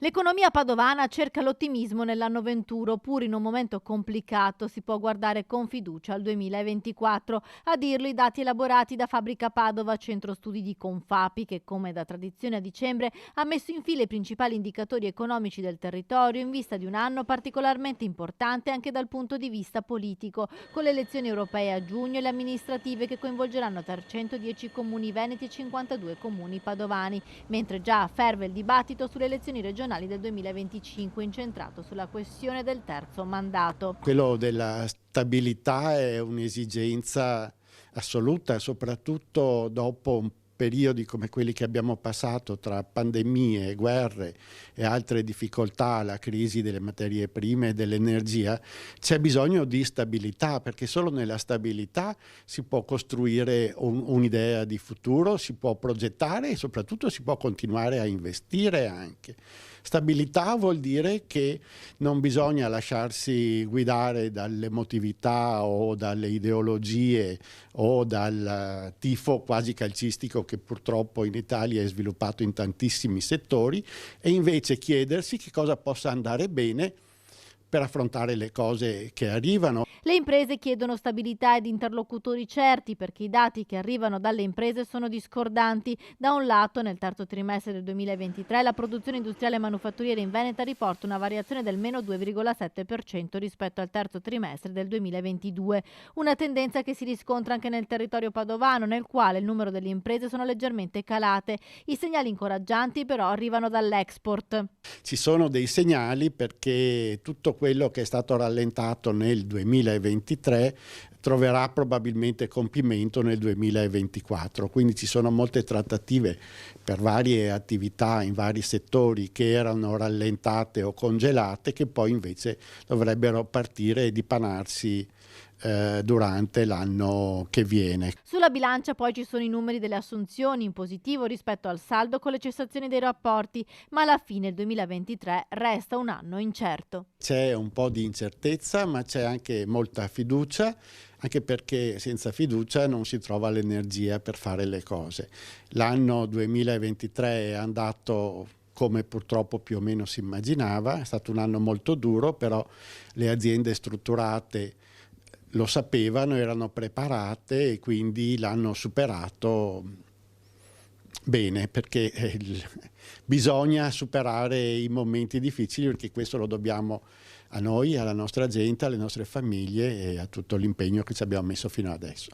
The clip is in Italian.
L'economia padovana cerca l'ottimismo nell'anno venturo, pur in un momento complicato si può guardare con fiducia al 2024. A dirlo i dati elaborati da Fabbrica Padova, centro studi di Confapi, che come da tradizione a dicembre ha messo in fila i principali indicatori economici del territorio in vista di un anno particolarmente importante anche dal punto di vista politico, con le elezioni europee a giugno e le amministrative che coinvolgeranno 310 comuni veneti e 52 comuni padovani, mentre già ferve il dibattito sulle elezioni regionali del 2025 incentrato sulla questione del terzo mandato. Quello della stabilità è un'esigenza assoluta, soprattutto dopo periodi come quelli che abbiamo passato tra pandemie, guerre e altre difficoltà, la crisi delle materie prime e dell'energia. C'è bisogno di stabilità, perché solo nella stabilità si può costruire un'idea di futuro, si può progettare e soprattutto si può continuare a investire anche. Stabilità vuol dire che non bisogna lasciarsi guidare dall'emotività o dalle ideologie o dal tifo quasi calcistico che purtroppo in Italia è sviluppato in tantissimi settori, e invece chiedersi che cosa possa andare bene per affrontare le cose che arrivano. Le imprese chiedono stabilità ed interlocutori certi perché i dati che arrivano dalle imprese sono discordanti. Da un lato, nel terzo trimestre del 2023 la produzione industriale e manufatturiera in Veneto riporta una variazione del meno 2,7% rispetto al terzo trimestre del 2022, una tendenza che si riscontra anche nel territorio padovano, nel quale il numero delle imprese sono leggermente calate. I segnali incoraggianti però arrivano dall'export. Ci sono dei segnali perché tutto quello che è stato rallentato nel 2023 troverà probabilmente compimento nel 2024, quindi ci sono molte trattative per varie attività in vari settori che erano rallentate o congelate, che poi invece dovrebbero partire e dipanarsi durante l'anno che viene. Sulla bilancia poi ci sono i numeri delle assunzioni in positivo rispetto al saldo con le cessazioni dei rapporti, ma alla fine il 2023 resta un anno incerto. C'è un po' di incertezza, ma c'è anche molta fiducia, anche perché senza fiducia non si trova l'energia per fare le cose. L'anno 2023 è andato come purtroppo più o meno si immaginava, è stato un anno molto duro, però le aziende strutturate lo sapevano, erano preparate e quindi l'hanno superato bene, perché bisogna superare i momenti difficili, perché questo lo dobbiamo a noi, alla nostra gente, alle nostre famiglie e a tutto l'impegno che ci abbiamo messo fino adesso.